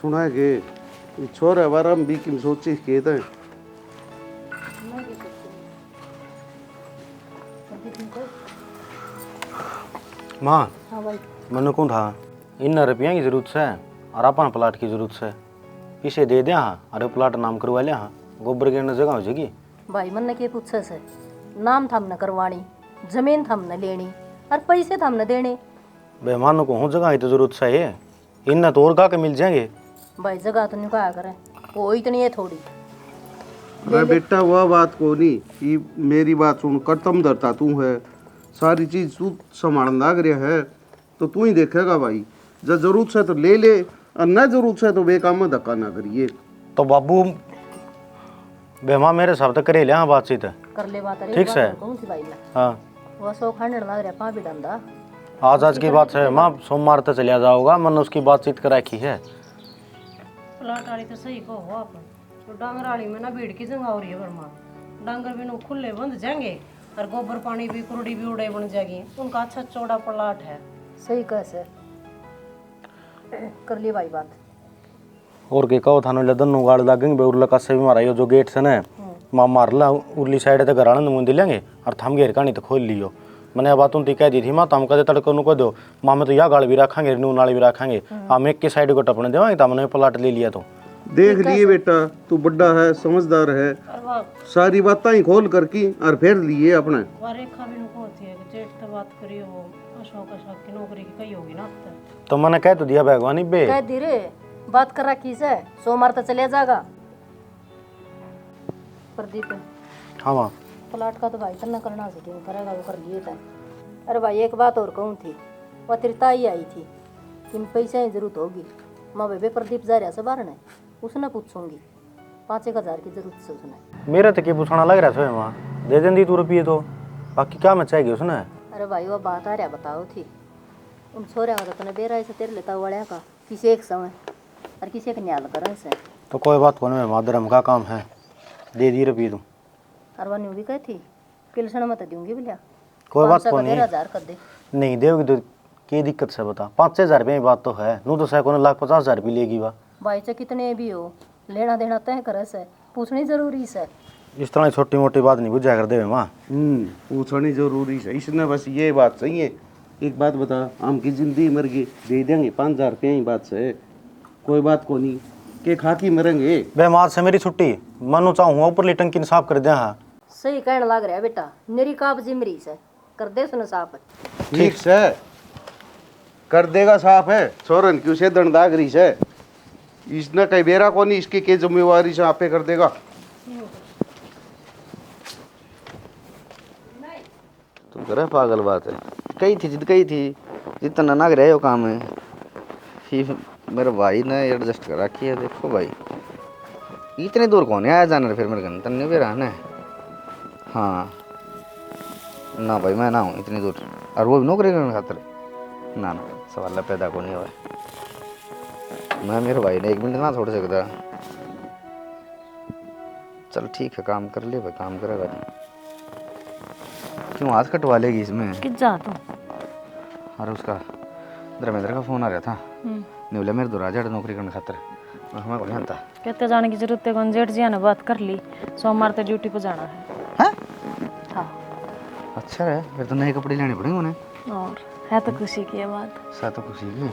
सुना है कि छोरे बारे में भी किम सोची कहते हैं। माँ हाँ भाई। मैंने कौन था इन रुपया की जरूरत है और अपन प्लाट की जरूरत है, इसे दे दिया हाँ अरे प्लाट नाम करवा लिया हाँ, गोबर गिरने जगह हो जाएगी। भाई मन ने के पूछे से नाम था हमने करवानी, जमीन था हमने लेनी और पैसे था हमने देने। बेमानों को हूँ जगह की तो जरूरत है, इन तो और का मिल जाएंगे। भाई जगह तो नहीं कहा करें, वो इतनी है थोड़ी। अरे बेटा वह बात को नहीं, ये मेरी बात सुन, कर्तम धरता तू है, सारी चीज तू संभालना लग रहा है तो तू ही देखेगा भाई। जब जरूरत है तो ले ले और न जरूरत है तो बेकाम में धक्का ना करिए। तो बाबू बेमा मेरे साथ करे लिया बातचीत है कर ले बात। अरे ठीक से कौन सी भाई मैं हाँ वो सो खाने लग रहा पा भी डंदा। आज की बात है माँ, सोमवार तक चलिया जाओगा, मैंने उसकी बातचीत करा की है। प्लाट वाली तो सही को हो अपन तो डांगर वाली में ना भीड़ की जगह हो रही है बरमा, डांगर भी नो खुले बंद जाएंगे और गोबर पानी भी कुरड़ी भी उड़े बन जाएगी, उनका अच्छा चौड़ा प्लाट है। सही कैसे कर लिए भाई बात। और के कहो थानो लदन नु गाड़ लागेंगे बे उरला कासे भी मारा यो जो गेट से ने मां मार ला उरली साइड ते घर आनंद मुंदी लेंगे और थम घेर कानी तो खोल लियो। मैंने बात उनती कह दी थी मां तम कदे तड़को नु को दो मां में तो या गाड़ भी रखांगे नू नाली भी रखांगे, हम एक के साइड को टपने देवांगे तमने प्लाट ले लिया तो देख लिए बेटा, तू बड़ा है समझदार है, सारी बातें ही खोल कर की और फिर लिए अपने। रेखा भी नुको होती है कि जेठ तो बात करी हो अशोक की नौकरी की कही होगी ना तो मैंने कह तो दिया भगवानी बे कह दी रे बात कर रखी से सोमवार तक चले जाएगा। प्रदीप हाँ मां प्लाट का तो भाई करना करना से क्यों करेगा, वो कर लिए था। अरे भाई एक बात और कहूँ थी, वो तेरी ताई आई थी कि पैसे की जरूरत होगी, माँ बेबे प्रदीप जा रहा से बाहर ने उसने पूछूंगी 5,000 की जरूरत से उसने। मेरा तो क्या पूछना लग रहा था मां, दे देंदी तू रुपये तो बाकी क्या मचाएगी उसने। अरे भाई वो बात आ रहा बताओ थी उन छोरे का तो तूने बेरा से तेरे लेता हुआ का किसी एक समय और किसी एक न्याल कर से। तो कोई बात को नहीं मां, धर्म का काम है, दे दी रुपये तू। और वो न्यू भी कही थी किलसन मत दूंगी बोलिया कोई बात को नहीं, 13,000 कर दे। नहीं देगी तो की दिक्कत से बता, 5,000 रुपये की बात तो है, नू तो सैकों 1,50,000 रुपये लेगी वा। भाई चाहे कितने भी हो लेना देना तय करे से पूछनी जरूरी से। इस तरह छोटी मोटी बात नहीं बुझा कर दे माँ। पूछनी जरूरी है, इसने बस ये बात सही है। एक बात बता, आम की जिंदगी मर गई दे देंगे 5,000 रुपये ही बात से, कोई बात को नहीं के खा की मरेंगे। बेमार से मेरी छुट्टी मनु चाहूँ ऊपर टंकी ने साफ कर दिया। हाँ सही कहने लग रहा है बेटा, मेरी काप जिमरी से कर दे सुन साफ। ठीक से कर देगा साफ है, छोरन क्यों से दंडागरी से, इसने कई बेरा को नहीं, इसकी के जिम्मेवारी से आपे कर देगा। तुम करे पागल बात है, कही थी जिद कही थी जितना नाग रहे हो काम है, फिर मेरे भाई ने एडजस्ट कर रखी है। देखो भाई इतने दूर कौन है आया जाना, फिर मेरे घर तन्ने भी रहना है। हाँ ना भाई मैं ना हूँ इतनी दूर, और वो भी नौकरी करने खातर ना ना सवाल पैदा को नहीं हुआ। मैं मेरे भाई ने 1 मिनट ना छोड़ सकता। चल ठीक है काम कर ले भाई, काम करेगा। क्यों हाथ कटवा लेगी इसमें? किस जा तू? अरे उसका धर्मेंद्र का फोन आ रहा था, नहीं बोला मेरे दूर आ जा नौकरी करने खातर, हमें को नहीं आता। कहते जाने की जरूरत है, कौन जेठ जी ने बात कर ली, सोमवार तक ड्यूटी पर जाना है। हैं? हाँ अच्छा है, फिर तो नए कपड़े लेने पड़ेंगे उन्हें। और है तो खुशी की है बात। सा तो खुशी की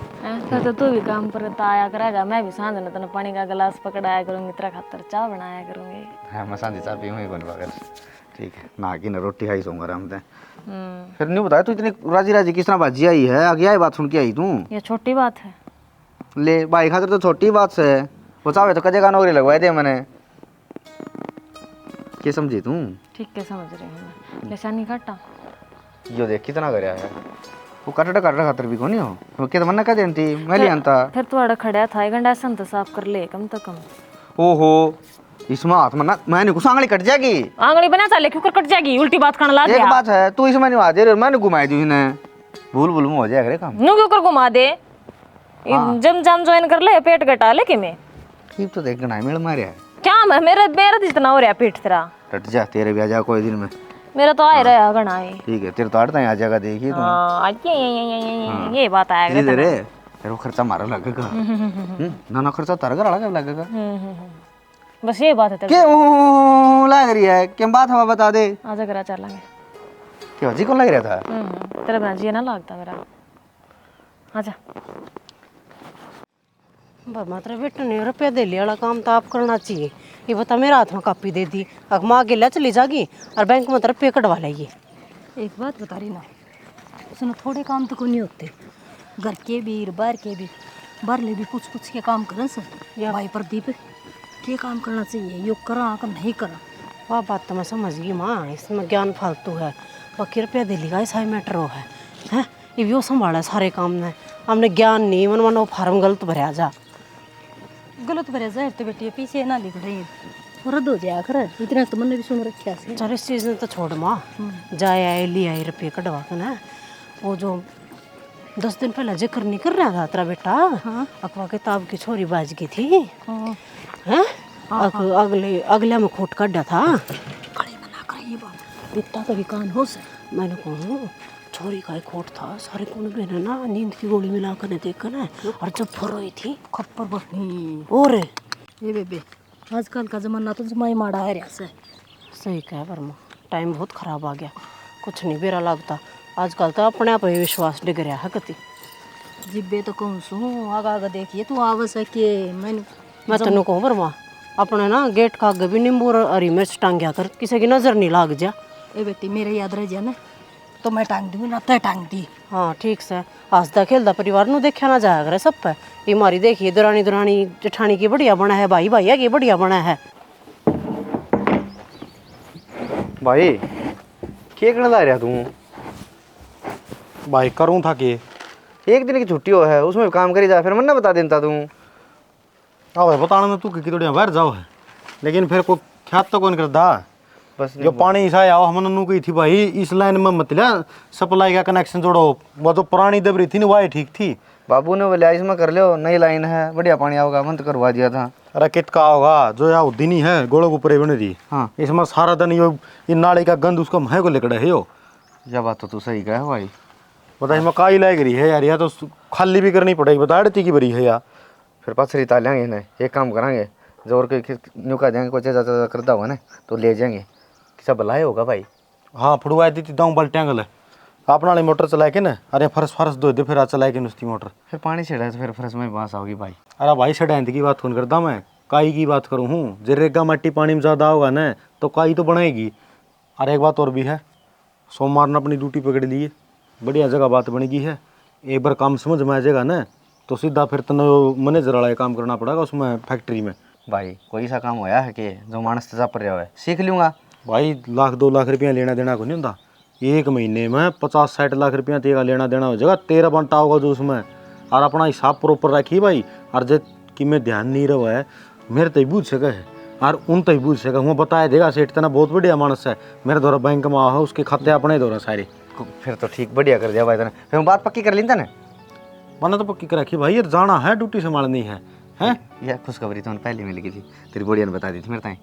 फिर तो तू भी काम पर आया करेगा, मैं भी सांझ ने तेने पानी का गिलास पकड़ाया करूंगी, तेरा खातर चाय बनाया करूंगी। हाँ मैं सांझी चाय पीऊँगी कौन पागल। ठीक है ना की ना रोटी खाई सोऊंगा आराम से। फिर नहीं बताया तू इतनी राजी राजी किस तरह बाजी आई है, आगे आई बात सुन के आई तू। ये छोटी बात है ले भाई खातिर तो छोटी बात से, वो चाहे तो कदेगा नौकरी लगवाई दे मैंने, क्या समझी तू? ठीक है समझ रही हूँ मैं, निशानी काटा यो देख कितना कर है वो, काटा खातर भी कौन हो वो, क्या मना कर देती मैं ले आंता। फिर तू अड़ा खड़ा था एक घंटा संत साफ कर ले कम तो कम। ओहो इसमें हाथ मना मैंने कुछ आंगली कट जाएगी, आंगली बना चाले क्यों कट जाएगी, उल्टी बात करने लग एक गया। बात है तू इसमें नहीं आ दे मैंने घुमाई दी इन्हें, भूल भूल में हो जाएगा रे काम। नु क्यों कर घुमा दे, जम जम ज्वाइन कर ले पेट घटा ले कि मैं ठीक तो देख गना मिल मारे है क्या मैं मेरा मेरा जितना हो रहा पेट तेरा। हट जा तेरे भी आ जा कोई दिन में, मेरा तो आ रहा गणा है। ठीक है तेरे तो हटता ही आ जाएगा देखिए तुम। ये बात आएगा रे फिर वो खर्चा मारा लगेगा। ना खर्चा तारा घर वाला लगेगा। बस ये बात है तब। क्यों लग रही है? क्या बात हवा बता दे। आजा करा चलेंगे। क्यों जी कौन लग रहा था? तेरा बहन जी ना लगता मेरा। आजा। मात्र बेटे ने रुपया दे लिया वाला काम तो आप करना चाहिए। ये बता मेरे हाथ में कापी दे दी, अब माँ अकेला चली जागी और बैंक में रुपये कटवा लेगी। एक बात बता रही ना, उसने थोड़े काम तो कोई नहीं होते, घर के भी बाहर के भी, बाहर ले भी पूछ के काम करन सर। या भाई प्रदीप क्या काम करना चाहिए, यो करा कर नहीं करा। वह बात तो मैं समझ गई माँ, इसमें ज्ञान फालतू है। बाकी रुपया दे लेगा ऐसा ही मैटर हो है, हैं? ये भी वो संभाला सारे काम ने, हमने ज्ञान नहीं मन मन वो फार्म गलत भरया जा। गलत भरे जाहिर तो बेटी पीछे ना लिख रही रद्द हो जाया कर, इतना तो मैंने भी सुन रखा है। चल इस चीज़ ने तो छोड़ माँ, जाए आए ले आए रुपये कटवा के ना। वो जो 10 दिन पहले जिक्र नहीं कर रहा था तेरा बेटा, अखवा किताब की छोरी बाज गई थी, हैं? अगले में खोट काटा था। खड़े मना कर ये बात, इतना तो भी कान हो सर। मैंने कहा छोरी का एक खोट था, सारे कुंड में ना नींद की गोली मिला कर देखा ना, और जब फरोई थी खप्पर बनी और ये बेबे आजकल का जमाना तो जमाई माड़ा है से। सही कहा वर्मा, टाइम बहुत खराब आ गया, कुछ नहीं बेरा लगता आजकल तो अपने आप ही विश्वास डिग रहा है कति। जिब्बे तो कहूँ सू आगा आगा देखिए तू आवश्यक के मैं तेन कहूँ वर्मा, अपने ना गेट का आगे भी नींबू और हरी मिर्च टांग्या कर, किसी की नजर नहीं लाग जा। ए बेटी मेरे याद रह जा ना तो मैं टांग दूंगी ना तय टांग दी। हाँ ठीक से, हंसदा खेलदा परिवार नु देखा ना जाया करे सब पे। ये मारी देखिए दुरानी दुरानी जेठानी की बढ़िया बना है, भाई भाई की बढ़िया बना है। भाई क्या करने ला रहा तू? भाई करूँ था कि एक दिन की छुट्टी हो है, उसमें काम करी जा, फिर मन ना बता देता तू। हाँ भाई बताने में तू कि थोड़ी बाहर जाओ है, लेकिन फिर कोई ख्यात तो कौन करता। बस जो पानी ऐसा आओ हमने नू कही थी भाई इस लाइन में मत लिया, सप्लाई का कनेक्शन जोड़ो। वो तो पुरानी दबरी थी ना वही ठीक थी। बाबू ने बोला इसमें कर लो, नई लाइन है बढ़िया पानी आओगा, मन तो करवा दिया था। अरे किट का होगा जो या दिन ही है गोलों ऊपर बने रही। हाँ इसमें सारा दिन यो ये नाले का गंद उसको मह को लेकर है यो। यह बात तो तू सही कहा भाई। बता इसमें काई लायक रही है यार, या तो खाली भी करनी पड़ेगी, बता अड़ती की बरी है यार। फिर पथरी तालेंगे इन्हें, एक काम करेंगे जोर के न्यू का देंगे, कोई चाचा करता होगा ना तो ले जाएंगे, किसा भलाई होगा भाई। हाँ फुड़वा दी थी दाऊ बल्टेंगल अपना वाली मोटर चला के ना, अरे फर्श फर्श धो दे फिर आज चला के नुस्ती मोटर, फिर पानी छिड़ा तो फिर फर्श में बांस आओगी भाई। अरे भाई सड़ैंत की बात कौन करता, मैं काई की बात करूँ हूँ। जरेगा मट्टी पानी में ज़्यादा होगा ना तो काई तो बनाएगी। अरे एक बात और भी है, सोमवार ने अपनी ड्यूटी पकड़ ली है, बढ़िया जगह बात बनेगी है। एक बार काम समझ में आ जाएगा ना तो सीधा फिर तने मैनेजर वाला काम करना पड़ेगा उसमें फैक्ट्री में। भाई कोई सा काम होया है कि जो मानस तजा पर रहा है, सीख लूँगा भाई 1-2 लाख रुपया लेना देना को नहीं होता, एक महीने में 50-60 लाख रुपया तेरा लेना देना हो जाएगा, 13 बंटा होगा जो उसमें। और अपना हिसाब प्रॉपर रखिए भाई, और जब कि मैं ध्यान नहीं रहा है मेरे तो बूझ सके है और उन तो बूझ सके वो बताया देगा सेठ तना बहुत बढ़िया मानस है, मेरे द्वारा बैंक में आओ है उसके खाते अपने द्वारा सारे। फिर तो ठीक बढ़िया कर दिया भाई तने, फिर बात पक्की कर लेता ना। मैंने तो पक्की कर रखी भाई, यार जाना है ड्यूटी संभालनी है हैं। यह खुशखबरी तो पहले मिल गई थी, तेरी बढ़िया ने बता दी थी मेरे ताई।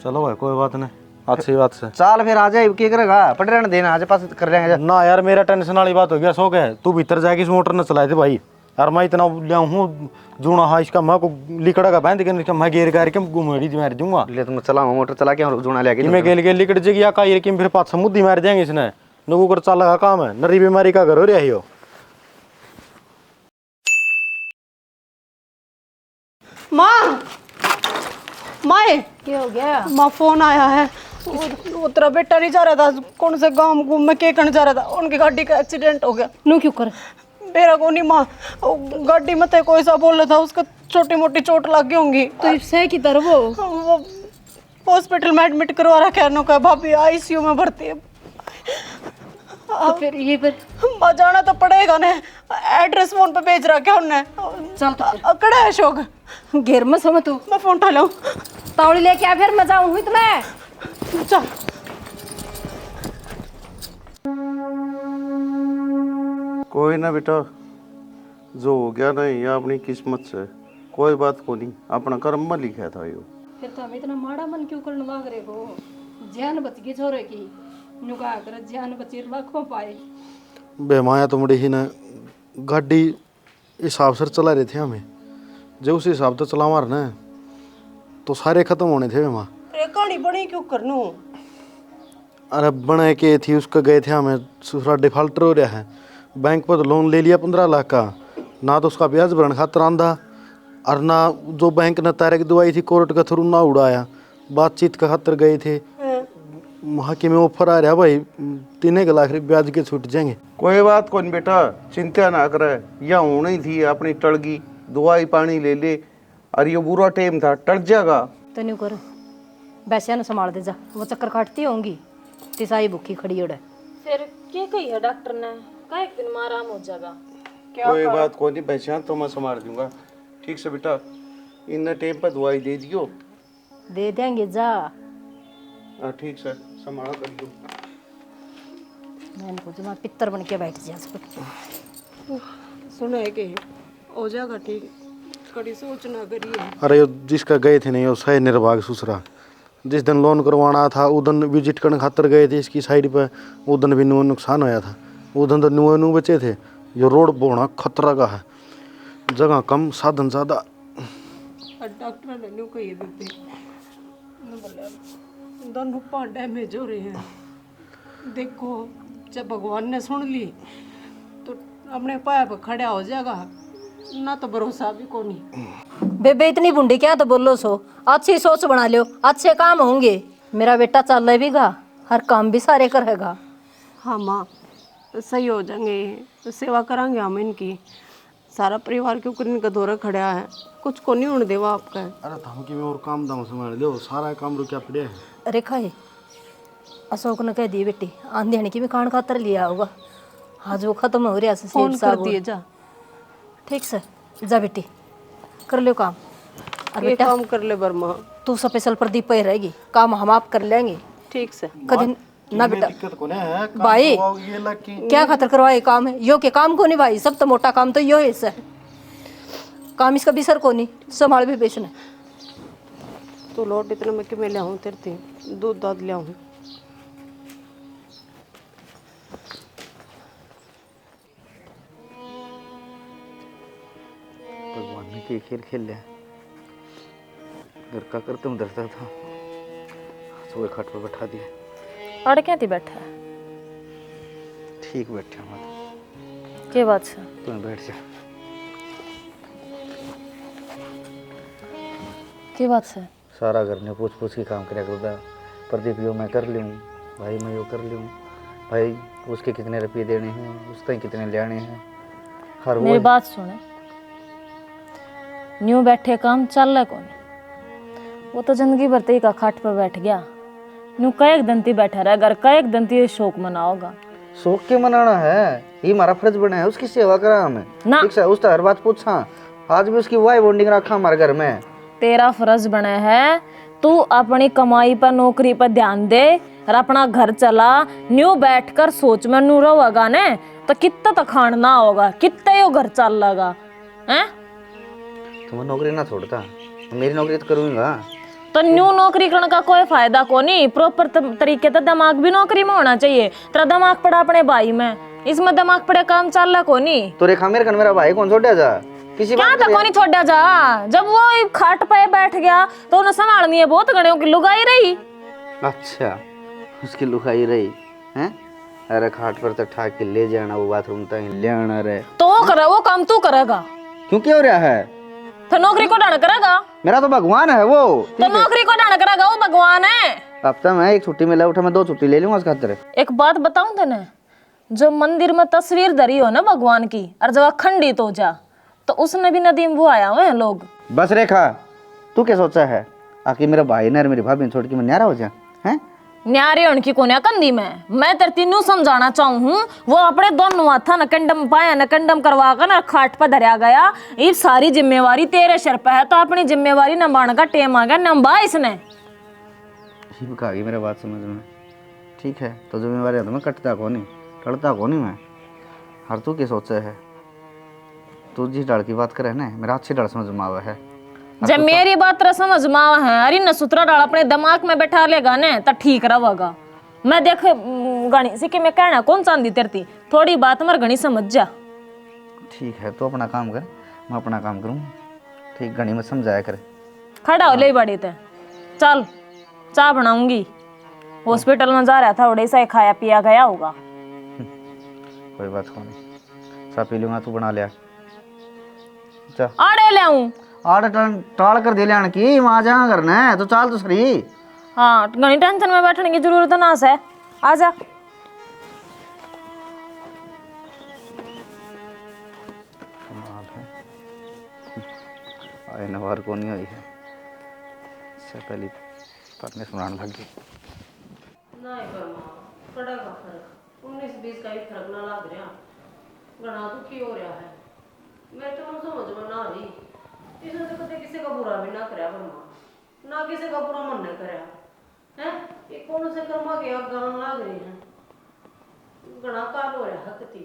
चलो भाई कोई बात नहीं, अच्छी बात से चाल फिर आ जाए, क्या करेगा पट रहने देना, आज पास कर लेंगे। ना यार मेरा टेंशन वाली बात हो गया, सो गए तू भीतर जाके इस मोटर न चलाए थे भाई। यार मैं इतना लिया हूँ जूना हाँ इसका मैं को लिकड़ा का बांध के मैं गेर करके घुमेड़ी मार दूंगा। ले तुम चलाओ मोटर चला के और जूना लेके मैं गेल के लिकड़ जाएगी या काई कि फिर पाँच समुद्री मार जाएंगे इसने, लोगों को चल लगा काम है, नरी बीमारी का घर हो रहा है यो। माँ माए क्या हो गया? माँ फोन आया है, वो तेरा बेटा नहीं जा रहा था कौन से गांव घूम में के करने जा रहा था, उनकी गाड़ी का एक्सीडेंट हो गया। नू क्यों कर? मेरा को नहीं माँ, गाड़ी में तो कोई सा बोल रहा था उसका छोटी मोटी चोट लग गई होंगी तो सह की तरफ वो हॉस्पिटल में एडमिट करवा रखा है, का भाभी आईसीयू में भर्ती है। तो फिर ये पर माँ जाना तो पड़ेगा ना, एड्रेस फोन पे भेज रखा है उनने। चल तो अकड़ा है अशोक, घेर में समझ तू मैं फोन उठा लूँ। तावड़ी लेके आ, फिर मैं जाऊँ तो मैं चल कोई ना बेटा, जो हो गया ना ये अपनी किस्मत से, कोई बात को नहीं, अपना कर्म में लिखा था यो। फिर तो हम इतना माड़ा मन क्यों करने मांग रहे हो? जान बच गई छोरे की, नुका कर जान बची लाखों पाए। बेमाया तो मुड़ी ही ना गाड़ी हिसाब से चला रहे थे हमें, जो उस हिसाब से चला मार ना तो सारे खत्म होने थे वहाँ। ये कहानी बनी क्यों करनू? अरे बने के थी उसका गए थे हमें, दूसरा डिफॉल्टर हो रहा है, बैंक पर तो लोन ले लिया 15 लाख का, ना तो उसका ब्याज भरने खातर आंधा और ना जो बैंक ने तारे की दवाई थी कोर्ट का थ्रू ना उड़ाया, बातचीत का खातर गए थे वहाँ के में ऑफर आ रहा भाई 3 लाख रुपये ब्याज के छूट जाएंगे। कोई बात कौन बेटा, चिंता ना करे, यह होनी थी अपनी टलगी, दवाई पानी ले ले, और ये बुरा टाइम था, टल जाएगा। तो नहीं कर वैसे ना संभाल दे जा, वो चक्कर काटती होंगी तिसाई भूखी खड़ी उड़े। फिर क्या कही है डॉक्टर ने? का एक दिन में आराम हो जाएगा। कोई बात कोई नहीं, पहचान तो मैं संभाल दूंगा। ठीक से बेटा, इन टाइम पर दवाई दे दियो। दे देंगे जा। हाँ ठीक से संभाल कर दो। मैंने पूछा मैं पित्तर बन के बैठ जा सुना है कि हो जाएगा ठीक, कड़ी सोचना करिए। अरे जिसका गए थे नहीं वो सही निर्भाग सुसरा, जिस दिन लोन करवाना था उस दिन विजिट करने खातर गए थे इसकी साइड पे, उस दिन भी नुकसान होया था, उस दिन तो नुए बचे थे। ये रोड बोना खतरा का है, जगह कम साधन ज़्यादा। डॉक्टर ने न्यू कही देते दोनों पाँव डैमेज हो रहे हैं। देखो जब भगवान ने सुन ली तो अपने पाया पर खड़ा हो जाएगा, ना तो भरोसा भी को नहीं। बेबे इतनी बुंडी क्या तो बोलो सो, अच्छी सोच बना लो, अच्छे काम होंगे। मेरा बेटा चल भी गा, हर काम भी सारे करेगा। हाँ माँ सही हो जाएंगे, तो सेवा करांगे हम इनकी, सारा परिवार के ऊपर इनका दौरा खड़ा है, कुछ को नहीं होने देवा आपका। अरे धमकी में और काम दाम संभाल लो, सारा काम रुकिया पड़े है। रेखा है अशोक ने कह दी बेटी आंधी की भी कान खातर लिया होगा, आज वो खत्म हो रहा है। फोन कर दिए जा। ठीक से जा बेटी कर लो काम। और ये बेटा काम कर ले बर्मा। तू स्पेशल प्रदीप पे रहेगी, काम हम आप कर लेंगे। ठीक से कभी ना बेटा दिक्कत को नहीं है भाई, ये लग की क्या खातर करवाए काम है यो के काम को नहीं भाई, सब तो मोटा काम तो यो है इससे काम, इसका बिसर को नहीं संभाल भी बेचना। तो लौट इतना मैं कि मैं ले आऊँ तेरे से दूध दाद ले आऊँ। भगवान ने क्या खेल खेल लिया, घर का करते में डरता था, सुबह खाट पर बैठा दिया। अड़ क्या थी बैठा? ठीक बैठे मत, के बात से? तुम्हें बैठ जा। के बात से? सारा घर ने पूछ पूछ के काम कराया करता, प्रदीप यो मैं कर लूँ भाई, मैं यो कर लूँ भाई, उसके कितने रुपये देने हैं, उस तक कितने लेने हैं, हर मेरी वो बात सुने, न्यू बैठे काम चल रहा कौन? वो तो जिंदगी भर ही का खाट पर बैठ गया, न्यू कई दंती बैठा रहा, घर कई दंती शौक मनाओगा। शौक के मनाना है, ये हमारा फर्ज बना है, उसकी सेवा करा हमें ना। ठीक है, उस हर बात पूछा, आज भी उसकी वाई बॉन्डिंग रखा हमारे घर में। तेरा फर्ज बना है तू अपनी कमाई पर नौकरी पर ध्यान दे और अपना घर चला। न्यू बैठकर सोच में नू रहोगा ने तो कितना तो खाना होगा, कितना यो घर चल लगा हैं। तुम्हें नौकरी ना छोड़ता, मेरी नौकरी तो करूँगा। तो न्यू नौकरी करने का कोई फायदा को नहीं, प्रॉपर तरीके से दिमाग भी नौकरी में होना चाहिए। तेरा दिमाग पड़ा अपने भाई में, इसमें दिमाग पड़े काम चल रहा को नहीं। तो रेखा मेरे मेरा भाई कौन छोड़ा जा, किसी क्या बात तक को नहीं छोड़ा जा, जब वो खाट पे बैठ गया तो उन्हें संभालनी है, बहुत गड़े की लुगाई रही। अच्छा उसकी लुकाई रही हैं? अरे खाट पर तो ठाक के ले जाना, वो बाथरूम तक ले आना रे, तो वो करे, वो काम तू करेगा। क्यों क्या हो रहा है? तो नौकरी को डांड करेगा, मेरा तो भगवान है वो। तो नौकरी को डांड करेगा, वो भगवान है। हफ्ता में एक छुट्टी मिला उठा, मैं 2 छुट्टी ले लूंगा उसका खातिर। एक बात बताऊं तेने, जो मंदिर में तस्वीर धरी हो ना भगवान की और जब खंडित हो जा तो उसने भी नदीम वो आया हुए हैं लोग। बस रेखा तू क्या सोचा है, आखिर मेरा भाई ने और मेरी भाभी ने छोड़ के मैं न्यारा हो जा हैं? न्यारे उनकी कोन्या कंदी में मैं तेरे तीनों समझाना चाहूँ हूँ, वो अपने दोनों हाथा न कंडम पाया न कंडम करवा कर न खाट पर धरिया गया। ये सारी जिम्मेवारी तेरे सिर पे है, तो अपनी जिम्मेवारी नभाने का टेम आ गया, नभा इसने। ठीक कहा गई मेरा बात समझ में, ठीक है तो जिम्मेवारी है तो मैं कटता को नहीं, टड़ता को नहीं मैं। हर तू क्या सोचा है, तू जिस डर की बात करे ना मेरा अच्छी डर समझ में आवा है। जब मेरी बात तेरा समझ में आवा है, अरे न सुतरा डाल अपने दिमाग में बैठा लेगा ने तो ठीक रहेगा। मैं देख गणी से कि मैं कहना कौन चांदी तेरती, थोड़ी बात मर गणी समझ जा। ठीक है, तो अपना काम कर, मैं अपना काम करूँ। ठीक, घनी में समझाया कर। खड़ा हो ले बड़ी ते चल चाय बनाऊंगी। हॉस्पिटल में जा रहा था उड़े से खाया पिया गया होगा। कोई बात को नहीं, चाय पी लूँगा, तू बना लिया। जा आड़े ले आऊं। आड़ टाल कर दे लियान की, वहाँ जा करना है तो चाल तो सही। हाँ घनी टेंशन में बैठने की जरूरत ना है, आजा। आए नवार को नहीं आई है, इससे पहले पढ़ने सुनाने लग गई। नहीं बर्मा पड़ेगा फर्क, 19-20 का ही फर्क ना लग रहा, घना दुखी हो रहा है। मैं तो समझ में ना रही, इसने तो कभी किसी का बुरा भी ना कराया बर्मा, ना किसी का बुरा मन न कराया है। ये कौन से कर्मा के गान लाग रहे हैं, घना काल हो रहा है कति।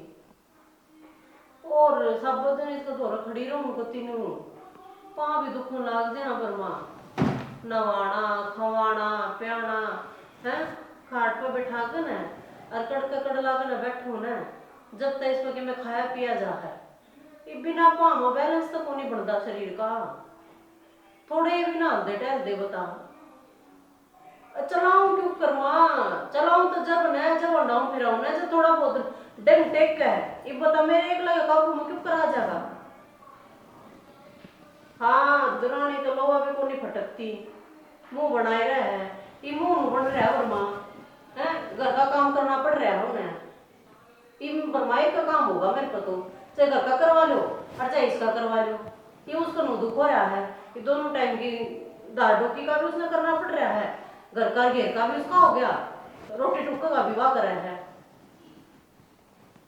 और सब दिन इसका दौरा खड़ी रहूं कति नहीं, पाँ भी दुख लाग देना बर्मा, नवाना खवाना प्याना है, खाट पर बैठा कर न और कड़का कड़ला कर न बैठो न, जब तक इसमें कि मैं खाया पिया जा है। ये बिना पामा बैलेंस तो को नहीं बनता शरीर का, थोड़े भी ना हलदे टहलदे बता। चलाऊं क्यों कर्मा, चलाऊं तो जब न जब अंडाऊं फिर आऊं न, जब थोड़ा बहुत डंग टेक है ये बता, मेरे एक लगे काबू में क्यों करा जाएगा। हाँ दुरानी तो लोहा भी को नहीं फटकती, मुंह बनाए रहे है, ये मुंह बन रहा है वर्मा है, घर का काम करना पड़ रहा है उन्हें। ये बरमाई का काम होगा मेरे को तो, चाहे घर का करवा लो और चाहे इसका करवा लो, ये उसका नो दुख हो रहा है। ये दोनों टाइम की दाल डोकी का भी उसने करना पड़ रहा है, घर का घेर का भी उसका हो गया, रोटी टुक्का का भी वाह कर रहा है।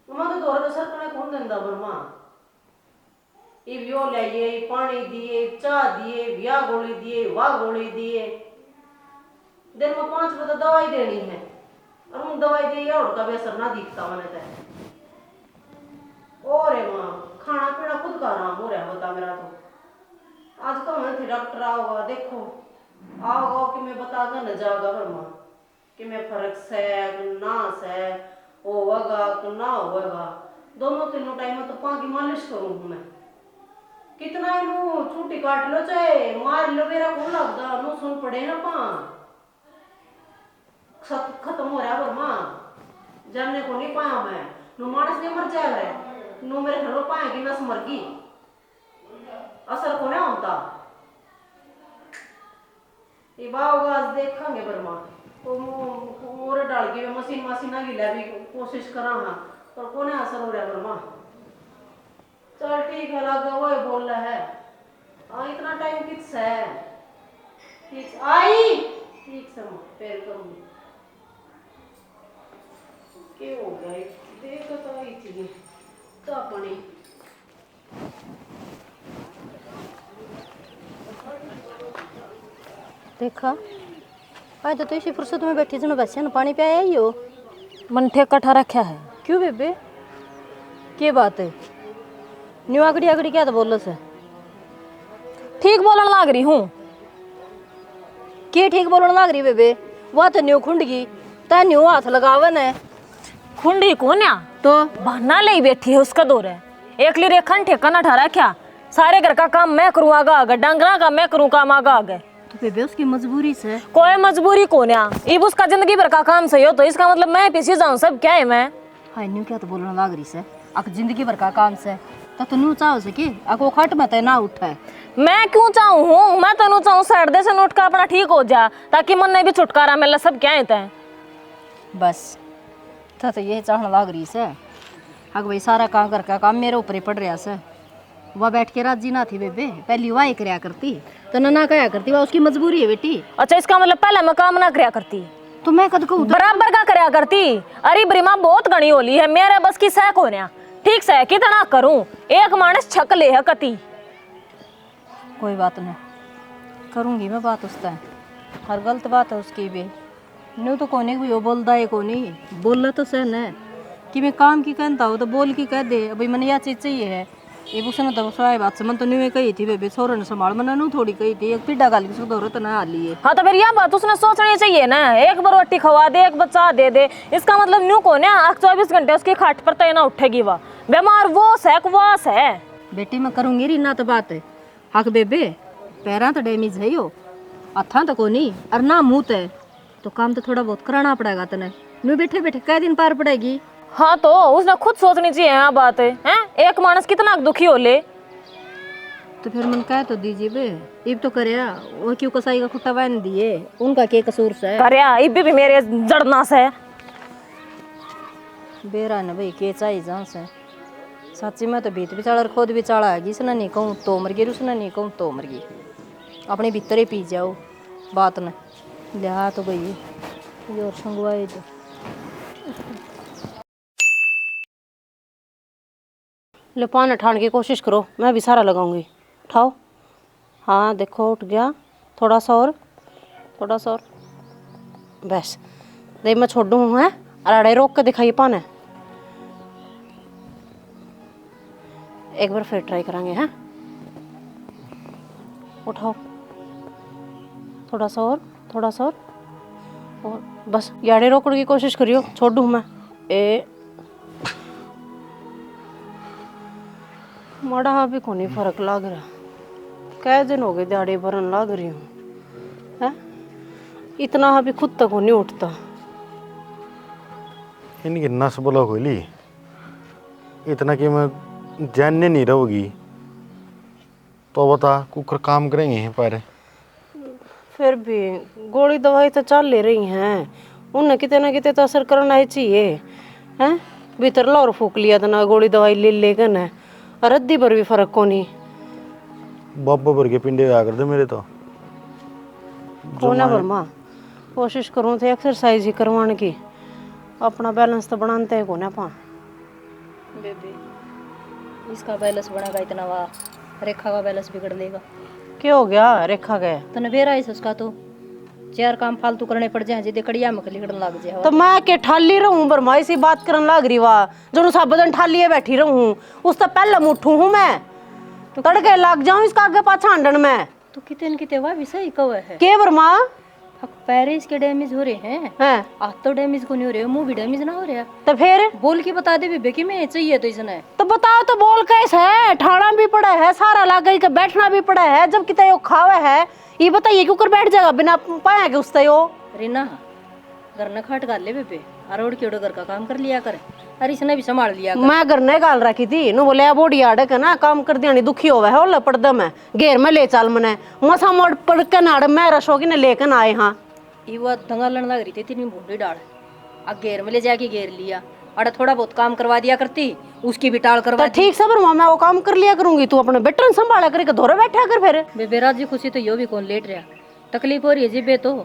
तो दौरा सर कने कौन देंदा बर्मा, ये व्यो लाइए, पानी दिए, चाह दिए, ब्याह गोली दिए, वाह गोली दिए, दिन में 5 बजे दवाई देनी है, और हम दवाई दी और का भी असर ना दिखता मैंने तय। और माँ खाना पीना खुद का आराम हो रहा बता मेरा तो। आज तो मैं थे डॉक्टर आओगा, देखो आओगा कि मैं बता कर न जाओगा बर्मा कि मैं फर्क से ना से होगा कि ना होगा। दोनों तीनों टाइम में तो पाँ की मालिश करूँ मैं, कितना इनू छुट्टी काट लो चाहे मार लो, मेरा कौन लगता नो सुन पड़े ना पाँ खत्म हो रहा बर्मा, जानने को नहीं पाया मैं, नो मानस नहीं मर जाए रहे, नो मेरे घर में पाए कि नस मर गई, असर को नहीं होता। ये बावगाज देखेंगे बर्मा, तो मोरे डाल के मशीन मशीना गिला भी कोशिश करा हाँ, पर को नहीं असर हो रहा बर्मा। चल ठीक है, लगा वो बोल रहा है इतना टाइम किस है, ठीक आई ठीक से पैर करूँगी क्या हो गया, देख तो आई थी चाह पानी। देखा आज तो इसी फुर्सत में बैठी थी, बच्चे ने पानी पिया ही हो। मन ठेका ठा रखा है। क्यों बेबे क्या बात है, न्यू आगड़ी आगड़ी क्या तो बोलो से, ठीक बोलन लाग रही हूँ। क्या ठीक बोलने लग रही बेबे, वह तो न्यू खुंड गई ता न्यू हाथ लगावन है। खुंडी कौन या तो बहाना ले बैठी है उसका दौर है, एक ली रेखा ठेका ना ठहरा क्या, सारे घर का काम मैं करूँ आगा आगे, डांगरा का मैं करूँ काम आगा आगे। तो बेबे उसकी मजबूरी से, कोई मजबूरी कौन या, इब उसका जिंदगी भर का काम सही हो तो इसका मतलब मैं पीछे जाऊँ सब क्या है मैं। हाय न्यू क्या तो बोलने लग रही से, अक जिंदगी भर का काम से तो न्यू चाहो से कि अको खट में तो ना उठा, मैं क्यों चाहूँ हूँ, मैं तनु चाहूँ साइड दे से नोट का अपना ठीक हो जा, ताकि मन ने भी छुटकारा मिले सब क्या है। बस तो ये चाहने लग रही से, अग भाई सारा काम घर का काम मेरे ऊपर ही पड़ रहा से। वह बैठ के राजी ना थी बेबे, पहली वाह कराया करती तो ना कया करती, वह उसकी मजबूरी है बेटी। अच्छा इसका मतलब पहले मैं काम ना कराया करती तो मैं कद कहूँ बराबर का कराया करती। अरे ब्रिमा बहुत घनी होली है, मेरे बस की सह को ठीक से कितना करूं, एक मानस छक ले है कति। कोई बात नहीं करूँगी मैं बात उसका, हर गलत बात है उसकी भी, न्यू तो कोने को बोलता है कोनी बोला तो सहन है कि मैं काम की कहता हो तो बोल की कह दे, अभी मैंने यह चीज़ चाहिए है ये उसने तो स्वाय बात से मन तो न्यू कही थी बेबी, सोरे ने संभाल मैंने नू थोड़ी कही थी, एक पिड्डा गाली की दौर तो ना हाली है। हाँ तो फिर यह बात उसने सोचनी चाहिए ना, एक बार रोटी खवा दे एक बच्चा दे दे, इसका मतलब न्यू को ना 24 घंटे उसकी खाट पर तो ना उठेगी वह, बीमार वो से कुवास है। बेटी मैं करूंगी री ना तो बात है हक बेबे पैरा तो डैमेज है यो अथा तो को नहीं और ना मुंह है तो काम तो थोड़ा बहुत कराना पड़ेगा तने मैं बैठे बैठे कै दिन पार पड़ेगी। हाँ तो उसने खुद सोचनी चाहिए यहाँ बात है हैं? एक मानस कितना दुखी हो ले। तो फिर मन कह तो दीजिए बे इब तो करया वो क्यों कसाई का खुट्टा बांध दिए उनका के कसूर से करया इब भी मेरे जड़ना से बेरा न भाई के चाहिए जहाँ से सच्ची में तो बीत बिचाड़ा खुद बिचाड़ा है इसने नहीं कहूँ तो मर गई उसने नहीं कहूँ तो मर गई अपने भीतर ही पी जाओ बात न लिया तो गई ये और संगवाए तो ले पान ठाने की कोशिश करो, मैं भी सारा लगाऊंगी। उठाओ। हाँ देखो उठ गया, थोड़ा सा और बस। दे मैं छोड़ दूँ है अराड़े रोक के दिखाइए पान। एक बार फिर ट्राई करेंगे हैं। उठाओ थोड़ा सा और बस याड़े रोकने की कोशिश करियो, छोड़ दूँ मैं। माड़ा हाँ भी कोनी फर्क लग रहा, कै दिन हो गए दिहाड़ी भरन लग रही हूँ है, इतना हाँ भी खुद तक नहीं उठता। इनकी नस ब्लॉक होली इतना कि मैं जानने नहीं रहोगी तो बता कुकर काम करेंगे पर फिर भी गोली दवाई तो चल ले रही हैं, उन्हें कितने ना कितने तो असर करना ही चाहिए हैं। भीतर लाहौर फूक लिया था ना गोली दवाई ले लेकर है और अद्धी पर भी फर्क को नहीं। बाबा भर के पिंडे आ कर दे मेरे तो होना वर्मा कोशिश करूँ थे एक्सरसाइज ही करवाने की, अपना बैलेंस तो बनाते हैं कोना पा। बेबी इसका बैलेंस बढ़ेगा इतना वाह रेखा का बैलेंस बिगड़ लेगा। क्या हो गया रेखा गए तो नबेरा है उसका तो चार काम फालतू करने पड़ जाए जिदे कड़िया में लिखड़न लग जाए। तो मैं के ठाली रहूं बरमाई सी बात करन लग रही वाह जो सब बदन ठालिए बैठी रहूं उस तो पहले मुठू हूं मैं तो तड़के लग जाऊं इसका आगे पाछा हांडन में। तो कितने कितने वाह भी सही कव है के बरमा पैर इसके डैमेज हो रहे हैं हैं हाथ तो डैमेज को नहीं हो रहे मुंह भी डैमेज ना हो रहा। तो फिर बोल के बता दे बेबे कि मैं चाहिए तो इसने तो बताओ तो बोल कैसे है, ठाड़ा भी पड़ा है सारा लागे के बैठना भी पड़ा है, जब कितने यो खावे है ये बताइए क्यों कर बैठ जाएगा बिना पाया के उसते यो। रीना घर न खाट कर ले बेबे अरोड़ के घर का काम कर लिया कर अरे इसने भी संभाल लिया कर। मैं घर ने गाल रखी थी नु बोले बोड़ी आड़क है ना काम कर दिया दुखी होवे है ओला पड़दा में घेर में ले चल मने मसा मोड़ पड़ के नाड़ मैं रसोगी ने लेकर आए। हाँ ये वो दंगालन लग रही थी इतनी भूडी डाल अब घेर में ले जाके घेर लिया अरे थोड़ा बहुत काम करवा दिया करती उसकी भी टाल करवा तो ठीक से बरमा मैं वो काम कर लिया करूंगी, तू अपने बेटन संभाला करके धोरे बैठा कर फिर। बेबे राजी खुशी तो यो भी कौन लेट रहा तकलीफ हो रही है जिबे तो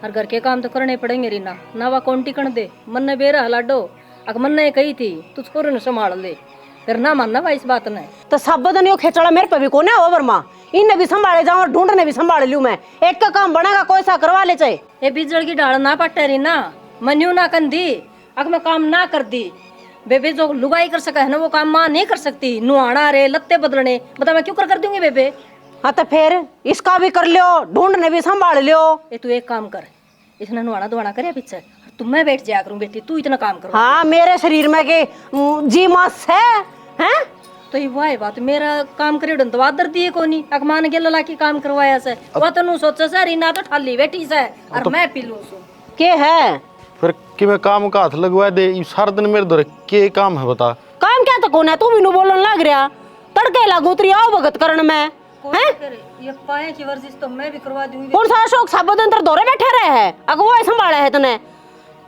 हर घर के काम तो करने पड़ेंगे रीना ना वा कौन टिकन दे मन ने बेरा हलाडो अग मन ने कही थी तू छोरे ने संभाल ले फिर ना मानना भाई इस बात ने तो सब बदन यो खेचड़ा मेरे पे भी कोने हो बरमा इन्हें भी संभाले जाऊं और ढूंढने भी संभाल लूं मैं, एक का काम बनेगा कोई सा करवा ले चाहे। ये बिजड़ की डाल ना पट्टे रीना मन्यू ना कंदी अग मैं काम ना कर दी बेबे जो लुगाई कर सका है ना वो काम माँ नहीं कर सकती नुआना रे लत्ते बदलने बता मैं क्यों कर दूंगी बेबे। हाँ तो फिर इसका भी कर लियो ढूंढने भी संभाल लियो। ये तू एक काम कर इसने नुआना धुआना करे पीछे तुम मैं बैठ जाया करूं बेटी तू इतना काम करो। हाँ मेरे शरीर में के जी मास है हैं तो ये वाह बात मेरा काम करे उड़न दवा दर्दी है कोनी अकमान के लला की काम करवाया से वो तो नु सोचा से रीना तो ठाली बैठी से और मैं पी लूं सो के है फिर कि मैं काम का हाथ लगवा दे ये सारा दिन मेरे दौरे के काम है बता। काम क्या तो कौन है तू भी नु बोलन लग रहा तड़के लागू उतरी आओ भगत करण में हैं ये पाए की वर्जिश तो मैं भी करवा दूंगी। कौन सा शौक सब दिन तर दौरे बैठे रहे है अगवा संभाला है तने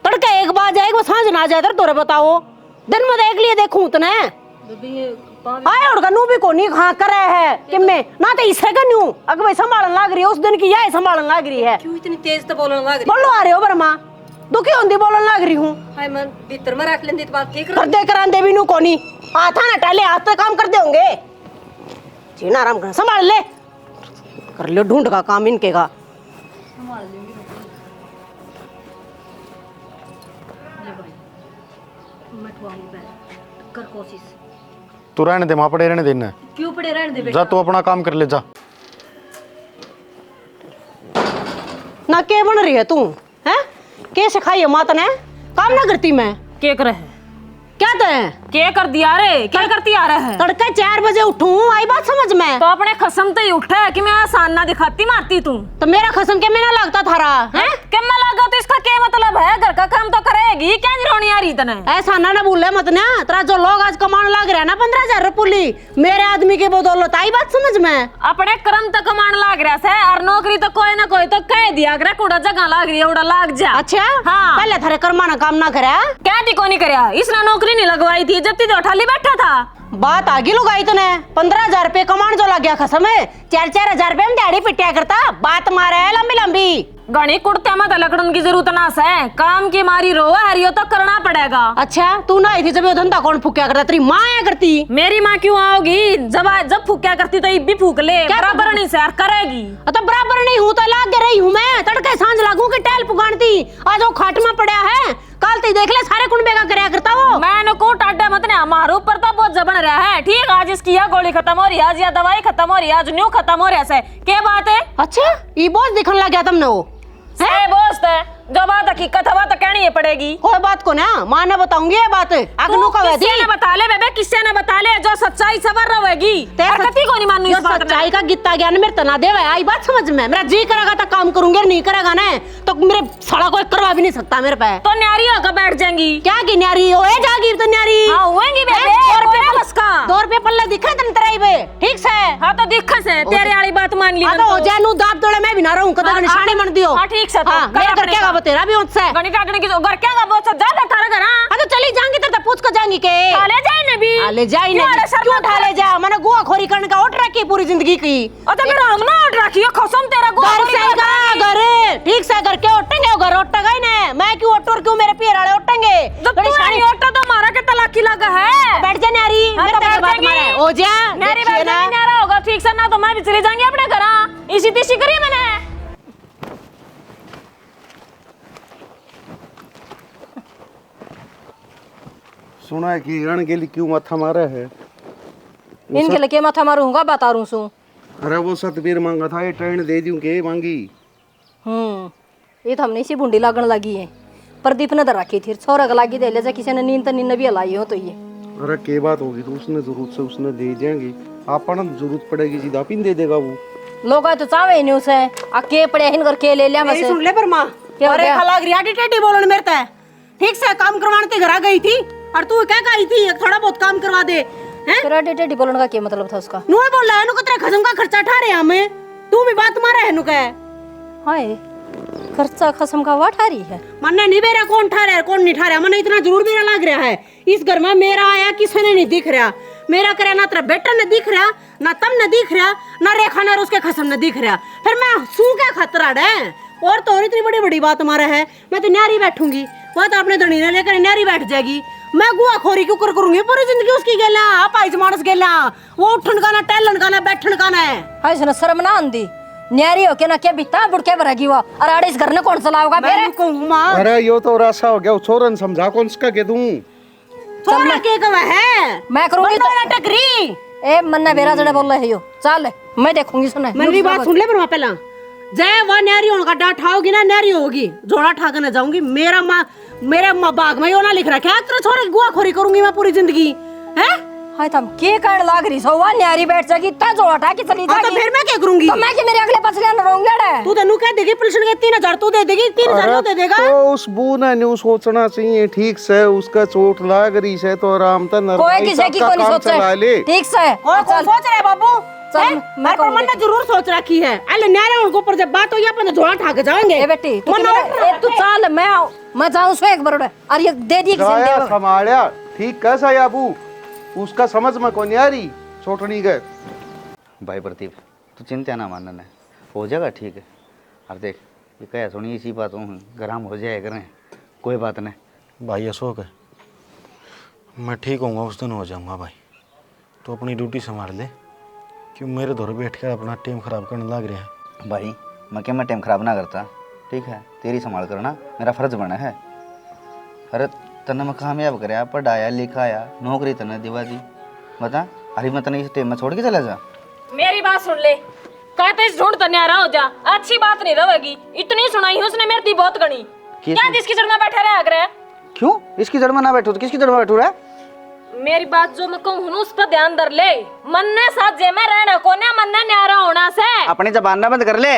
तड़के एक बार जाएगा सांझ ना जाए तर दौरे बताओ दिन में देख लिए देखूं तने आए और कनु भी कोनी हां करे है कि मैं ना तो इसे कन्यू अगवा संभालन लाग रही है उस दिन की यह संभालन लाग रही है। क्यों इतनी तेज तो बोलन लाग रही बोलो आ रहे हो बरमा दुखी होंदी बोलन लाग रही हूं हाय मन भीतर में रख लेंदी तो बात ठीक कर दे करांदे भी नु कोनी हाथ ना टाले हाथ पे काम कर दे होंगे जीना आराम कर संभाल ले कर लियो ढूंढ का काम इनके का संभाल लेंगे ले भाई मैं ठवाऊंगी पहले कर कोशिश तू रहने दे माँ पड़े रहने देना क्यों पड़े रहने दे जा तू अपना काम कर ले जा। ना के बन रही है तू हैं के सिखाई है मात ने काम ना करती मैं के करे है क्या तो है क्या कर दिया रे, क्या करती आ रहा है? तड़के 4 बजे उठूं, आई बात समझ में? तो अपने खसम तो ही उठा है कि मैं आसान ना दिखाती मारती तू। तो मेरा खसम के में ना लगता थारा है? क्या मैं लगा तो इसका क्या मतलब है? घर का काम तो करेगी, क्या रोनी आ रही तने? ऐसा ना बोले मत ना, तेरा जो लोग आज कमाने लग रहा है ना 15,000 रुपये मेरे आदमी के बदौलत, आई बात समझ में? अपने कर्म तो कमान लाग रहा है और नौकरी तो कोई ना कोई तो कह दिया करे, कुड़ा जगह लाग रही है उड़ा लाग जा। अच्छा हाँ। पहले थारे कर्माना काम ना करे, क्या थी को नहीं करया, इसने नौकरी नहीं लगवाई थी जब तो ठाली बैठा था। बात आगे लगाई तूने, 15,000 रुपये कमान जो लग गया खसम है, 4-4 हजार रुपये में दिहाड़ी पिटिया करता, बात मारे है लंबी लंबी। गणी कुर्ते में लकड़न की जरूरत ना है, काम की मारी रोवा हरियो तो करना पड़ेगा। अच्छा तू ना आई थी जब ये धंधा कौन फूकिया करता, तेरी माँ आया करती। मेरी माँ क्यों आओगी, जब फूकिया करती तो इब भी फूक ले, बराबर नहीं से करेगी। तो बराबर नहीं हूँ तो लाग रही हूँ मैं, तड़के सांझ लागू की टैल पुगानती, आज वो खाट में पड़ा है, कल ती देख ले सारे कुंडे का करया करता वो। मैंने को टाटा मत ने, हमारे ऊपर तो बहुत जबन रहा है। ठीक, आज इसकी यह गोली खत्म हो रही है, आज यह दवाई खत्म हो रही है, आज न्यू खत्म हो रहा है, क्या बात है? अच्छा ये बोझ दिखने लग गया तुमने वो है बोस्त है, जो बात हकीकत है तो कहनी पड़ेगी। कोई बात को ना माँ ने बताऊंगी ये बात, अगनू का वैसी किसने बता ले बेबे, किसने न बता ले, जो सच्चाई सबर रहेगी कति को नहीं मानू इस बात में। सच्चाई का गीता ज्ञान मेरे तना देवे, आई बात समझ में? मेरा जी करेगा तो काम करूंगी, नहीं करेगा ना तो मेरे साला कोई करवा भी नहीं सकता मेरे पे। तो न्यारी होकर बैठ जाएंगी। क्या की न्यारी होए जागी तो न्यारी? हां होएंगी बेबे, 2 रुपये पल्ले दिखे तन तेरे बे, ठीक से? हां तो दिखा से तेरे वाली बात मान ली। हां तो हो जानू दाब तोड़े मैं भी ना रहूं, कदा निशानी मन दियो। हां ठीक से, तो मेरा घर क्या तेरा भी उससे गणी टाटने की घर क्या का बहुत जा ले थारा घर। हां तो चली जाएंगी तेरे पूछ को जाएंगी के ले जाए ने भी, ले जाए ने क्यों उठा ले जा, मैंने गुआ खोरी करने का ऑर्डर रखी पूरी जिंदगी की। अच्छा मेरा हम ना ऑर्डर रखियो कसम तेरा गुआ घर ठीक से घर के ओटेंगे, घर ओटेगा ही ना, मैं क्यों ओटोर क्यों मेरे पियर वाले ओटेंगे? बड़ी सारी ओटा तो मारा के तलाकी लगा है। बैठ जा न्यारी, मेरे तेरे बात मारे हो जा न्यारी बैठ जा, न्यारा होगा ठीक से ना तो मैं भी चली जाएंगे अपने घर। इसी तीसी करी मैंने। सुना है कि रण के लिए क्यों माथा मारा है? इनके लिए माथा मारूंगा, बता रू सू। अरे वो सतबीर मांगा था, ये ट्रेन दे दूं के मांगी। ये तो हमने इसी बुंडी लागण लगी है, प्रदीप ने तो रखी थी, छोरा का लागी दे ले जा, किसी ने नींद तो नींद भी हलाई हो तो ये। अरे के बात होगी तो उसने जरूरत से उसने दे देंगे, आपन जरूरत पड़ेगी सीधा पिन दे देगा वो। लोग तो चावे नहीं उसे, आ के पड़े हिन कर के ले लिया मैं से। सुन ले पर मां, अरे खलाग रियाटी टेटी बोलन मेरे ते, ठीक से काम करवाने ते घर आ गई थी और तू क्या कही थी थोड़ा बहुत काम करवा दे हैं? तेरा टेटी बोलने का क्या मतलब था उसका? नु बोल रहा है नु तेरा खसम का खर्चा ठा रहे हमें, तू भी बात मारे है नु कह। हाय खर्चा खसम का वाट आ रही है, मन्ने नहीं बेरा कौन ठा रहा है कौन नहीं ठा रहा, मन्ने इतना जरूर बेरा लग रहा है इस घर में मेरा आया किसी ने नहीं दिख रहा, मेरा करे ना तेरा बेटा ने दिख रहा, ना तम ने दिख रहा, ना रेखा ने उसके खसम ने दिख रहा, फिर मैं सू क्या खतरा है? और तो और इतनी बड़ी बड़ी बात मारा है, मैं तो न्यारी बैठूंगी, वो तो अपने धनी ने लेकर न्यारी बैठ जाएगी, मैं गुआ खोरी क्यों करूंगी पूरी जिंदगी उसकी गेला, आप आई मानस गेला, वो उठन का ना टहलन का ना बैठन का ना है। हाय सुना शर्म ना आंदी, न्यारी हो के ना क्या बिता बुड़के भरेगी वो, और आड़े इस घर ने कौन चलाओगा मेरे को मां? अरे यो तो रासा हो गया, छोरन समझा कौन सा के दूं? छोरा के कवा है, मैं करूंगी तो टकरी ए मन्ना बेरा जड़े बोल रहे हो, चल मैं देखूंगी। सुन मेरी बात सुन ले पर पहला, जय वह न्यारी होने का डांट ठाओगी ना, न्यारी होगी जोड़ा ठा कर ना जाऊंगी, मेरा माँ बाग में यो ना लिख रखा है तेरे छोरे की गुआ खोरी करूंगी मैं पूरी जिंदगी है। हाय तुम के कर लाग रही सो, वा न्यारी बैठ जाएगी ता जोड़ा ठा के चली जाएगी, तो फिर मैं क्या करूंगी? तो मैं कि मेरे अगले पछले न रहूंगा रे, तू तनु कह देगी पुलिस के 3,000 तू दे देगी, 3,000 दे देगा। तो उस बू ने न्यू सोचना चाहिए, ठीक से उसका चोट लाग रही है तो आराम से कोई किसी की कोई नहीं सोचे, ठीक से और कौन सोच रहा है बाबू? चल मैं पर मन ने जरूर सोच रखी है, अरे न्यारे उनको ऊपर जब बात होगी अपन जोड़ा ठा के जाएंगे। ए बेटी तू चल, मैं जाऊं सो एक बार और ये दे दी किसी ने दे संभालिया ठीक कैसा याबू, उसका समझ में कौन यारी छोटनी गए। भाई प्रदीप तू चिंता ना मानना है, हो जाएगा ठीक है। और देख ये कह सुनी इसी बात हूँ गरम हो जाए करें, कोई बात नहीं। भाई अशोक है, मैं ठीक होऊंगा उस दिन हो जाऊंगा भाई, तो अपनी ड्यूटी संभाल ले, क्यों मेरे दौर बैठ कर अपना टाइम खराब करने लग रहे हैं। भाई मैं टाइम खराब ना करता, ठीक है तेरी संभाल करना मेरा फर्ज बना है। अरे तने मैं कामयाब कराया, पढ़ाया लिखाया, नौकरी तने दिवा दी, बता अरे मैं तने इस टाइम में छोड़ के चला जा। मेरी बात सुन ले, कहते इस ढूंढ तन्यारा हो जा, अच्छी बात नहीं रहेगी, इतनी सुनाई उसने मेरी दी बहुत गणी, क्या जिसकी जड़ में बैठा रहे आगरे? क्यों इसकी जड़ में ना बैठो तो किसकी जड़ में बैठू रहा? मेरी बात जो मैं कहूँ उस पर ध्यान धर ले। मन ने साथ जे में रहना को ने मन ने न्यारा होना से। अपनी जबान ना बंद कर ले।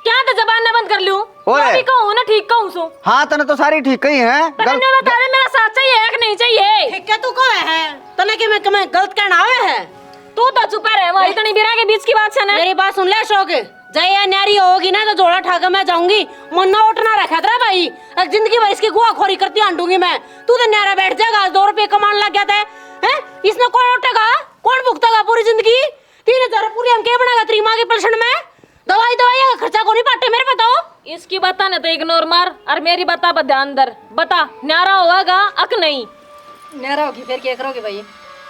क्या तो जबान ना बंद कर लूं? ओए। भी कहूँ ना ठीक कहूँ सु। हाँ तने तो सारी ठीक कही है। तने बता दे मेरा साथ चाहिए है कि नहीं चाहिए? ठीक है तू कहे है तने कि मैं गलत कहना आवे है। तू तो चुप रह, वही इतनी बिरा के बीच की बात है ना। मेरी बात सुन ले अशोक, जय ये न्यारी होगी ना तो जोड़ा ठाकर मैं जाऊंगी। मन्ना उठना रखा था भाई, अब जिंदगी भर इसकी गुआ खोरी करती आंटूंगी मैं। तू तो न्यारा बैठ जाएगा, 2 रुपए कमाने लग गया था हैं? इसमें कौन उठेगा, कौन भुगतेगा पूरी जिंदगी? 3000 पूरी हम क्या बनाएगा तेरी माँ के पेंशन में? दवाई का खर्चा को नहीं पाटे मेरे बताओ। इसकी बता ना तो इग्नोर मार और मेरी बता पर ध्यान दर। बता न्यारा होगा अक नहीं? न्यारा होगी फिर क्या करोगे भाई?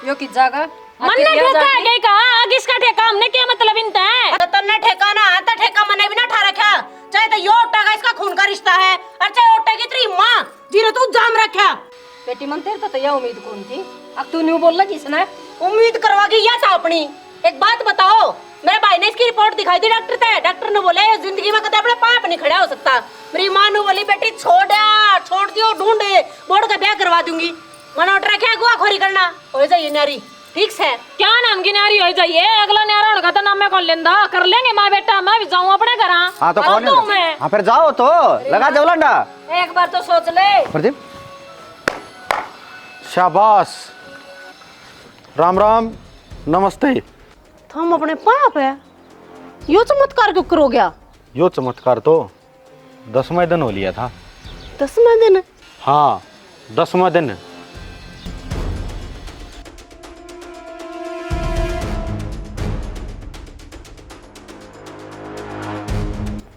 यो की जागा मन ने ठेका है गई कहा, आगे इसका ठेका हमने क्या मतलब इनता है? तन्ने ठेका ना आता ठेका मने भी ना ठा रखा, चाहे तो यो ओटा का इसका खून का रिश्ता है और चाहे ओटा की तेरी माँ जिन्हें तू जाम रखा। बेटी मन तेरे तो यह उम्मीद कौन थी? अब तू न्यू बोल किसने उम्मीद करवा की या था अपनी। एक बात बताओ, मेरे भाई ने इसकी रिपोर्ट दिखाई थी डॉक्टर थे, डॉक्टर ने बोला जिंदगी में कभी अपने पाप नहीं खड़ा हो सकता। मेरी माँ ने बोली बेटी छोड़ दियो ढूंढे बोर्ड का ब्याह करवा दूंगी। मना उठ रखा है गुआ खोरी करना हो जाइए नारी ठीक है। क्या नाम की न्यारी हो जाइए? अगला न्यारा होगा तो नाम में कौन लेंदा? कर लेंगे माँ बेटा, मैं भी जाऊँ अपने घर। हाँ तो कौन है? मैं हाँ फिर जाओ तो लगा जाओ लंडा। एक बार तो सोच ले। प्रदीप शाबाश। राम राम नमस्ते। हम अपने पाप है यो चमत्कार क्यों करो गया? यो चमत्कार तो 10वां दिन हो लिया था। 10वां दिन? हाँ 10वां दिन।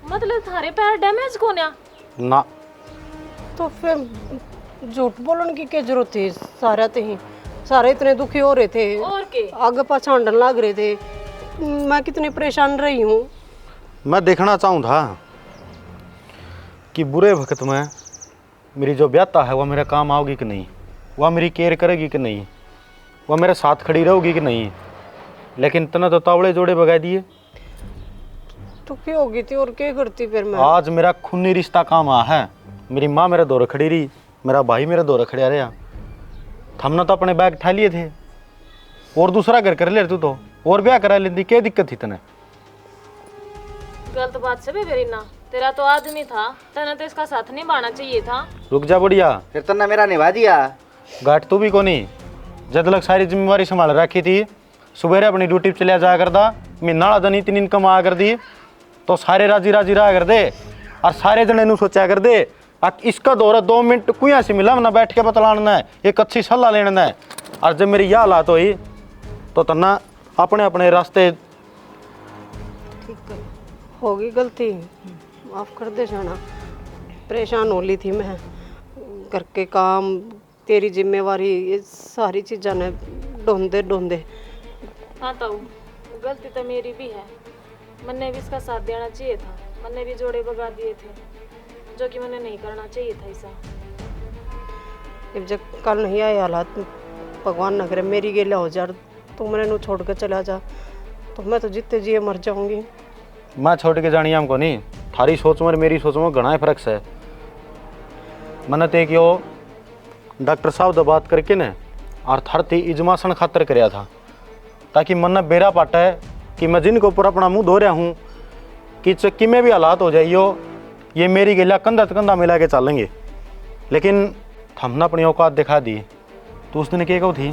मतलब थारे पैर डैमेज को ना तो फिर झूठ बोलने की क्या जरूरत थी? सारे इतने दुखी हो रहे थे और के आगे पछाड़न लग रहे थे, मैं कितनी परेशान रही हूँ। मैं देखना चाहूँ था कि बुरे वक्त में मेरी जो ब्याता है वह मेरा काम आओगी कि नहीं, वह मेरी केयर करेगी कि नहीं, वह मेरे साथ खड़ी रहोगी कि नहीं। लेकिन तने तो तावड़े जोड़े भगा दिए। दुखी हो गई थी और क्या करती फिर मैं? आज मेरा खूनी रिश्ता काम आ है। मेरी माँ मेरे दौरे खड़ी रही, मेरा भाई मेरे दौरे खड़ा रहा। हमने तो अपने बैग ठा लिए थे और दूसरा घर कर ले तू तो, और ब्याह करा लेती, क्या दिक्कत थी तने? गलत बात से भी ना, तेरा तो आदमी था, तने तो इसका साथ निभाना चाहिए था। रुक जा बढ़िया, फिर तन्ने मेरा निभा दिया। गाट तू भी कोनी जब तक सारी जिम्मेवारी संभाल रखी थी। सुबह अपनी ड्यूटी चलिया जा करदा, महीना दिन इतनी इनकम आ कर दी तो सारे राजी रहा कर दे और सारे जने नू सोचा कर दे इसका दौरा 2 मिनट कुया से मिला ना बैठ के बतलाना है, एक अच्छी सलाह लेना है। और जब मेरी यह हालात हुई तो तन्ना अपने अपने रास्ते। ठीक है, होगी गलती, माफ कर दे जाना। परेशान हो ली थी मैं, घर के काम, तेरी जिम्मेवारी, ये सारी चीज़ा ने ढूंढे। हाँ तो गलती तो मेरी भी है, मैंने भी इसका साथ देना चाहिए था। मैंने भी जोड़े भगा दिए थे जो कि मैंने नहीं करना चाहिए था ऐसा। अब जब कल नहीं आए हालात, भगवान न करे मेरी गेला हो जा, तू मैंने नू छोड़ कर चला जा तो मैं तो जितने जिए मर जाऊंगी। मैं छोड़ के जानी हमको नहीं, थारी सोच में मेरी सोच में घना फर्क है। मैंने तो कि डॉक्टर साहब से बात करके न और थार ती इजमासन खातर कराया था ताकि मन बेरा पाटा है कि मैं जिनके ऊपर अपना मुंह धो रहा हूँ कि चक्की में भी हालात हो जाइयो, ये मेरी गिला कंधा से कंधा मिला के चलेंगे। लेकिन हमने अपनी औकात दिखा दी। तो उस दिन क्या कहू थी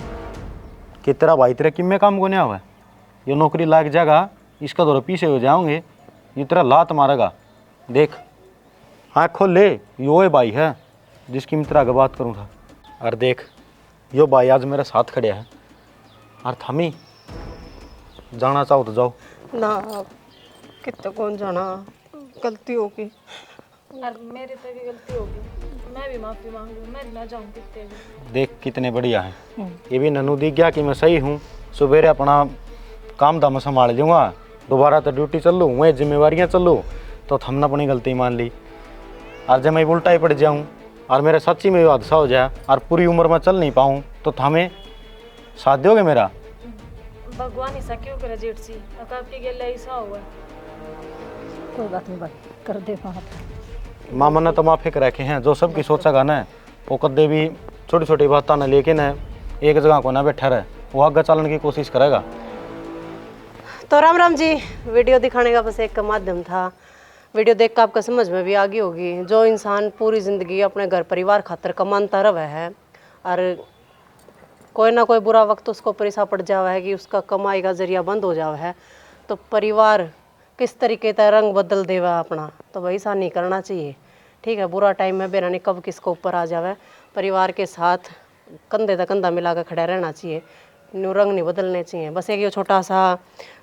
कि तेरा भाई तेरा किम्मे काम को नहीं हुआ, ये नौकरी लाग जाएगा, इसका दौरा पीछे हो जाओगे, ये तेरा लात मारेगा। देख आँख खोल ले, यो ये भाई है जिसकी मैं तेरा आगे बात करूँ था। और देख यो भाई आज मेरे साथ खड़े है और थमी जाना चाहो तो जाओ ना, कितना कौन जाना, गलती होगी। और मेरे से भी गलती होगी, मैं भी माफ़ी मांग लूँ, मैं ना जाऊँ कितने भी। देख कितने बढ़िया हैं। ये भी ननू दिख गया कि मैं सही हूँ, सुबह अपना काम धाम संभाल लूँगा, दोबारा तो ड्यूटी चल लूँ, मैं जिम्मेवारियाँ चल लूँ। तो हमने अपनी गलती मान ली। और जब मैं उल्टा ही पड़ जाऊँ और मेरा सच्ची में हादसा हो जाए और पूरी उम्र में चल नहीं पाऊँ तो हमें साथ दोगे मेरा? भगवान ऐसा क्यों करे जेठ सी, आपकी गेला ऐसा हुआ। कोई बात नहीं भाई, कर दे माफ। माँ मन तो माफी कर रखे हैं, जो सबकी सोचा गाना है वो कदे भी छोटी छोटी बातें न लेके न एक जगह को ना बैठा रहे, वो आगे चलने की कोशिश करेगा। तो राम राम जी, वीडियो दिखाने का बस एक माध्यम था। वीडियो देख कर आपका समझ में भी आ गई होगी, जो इंसान पूरी ज़िंदगी अपने घर परिवार खातर कमाता रहा है और कोई ना कोई बुरा वक्त उसको परेशान पड़ जावा है कि उसका कमाई का जरिया बंद हो जावा है, तो परिवार किस तरीके का रंग बदल देवा अपना, तो वही ऐसा नहीं करना चाहिए। ठीक है, बुरा टाइम में बेरानी कब किसको ऊपर आ जावे, परिवार के साथ कंधे तक कंधा मिला कर खड़ा रहना चाहिए, न्यू रंग नहीं बदलने चाहिए। बस एक ये छोटा सा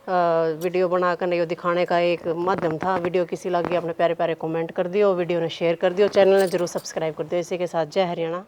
वीडियो बनाकर ये दिखाने का एक माध्यम था। वीडियो किसी लगी अपने प्यारे प्यारे कमेंट कर दियो, वीडियो ने शेयर कर दियो, चैनल ने जरूर सब्सक्राइब कर दियो। इसी के साथ जय हरियाणा।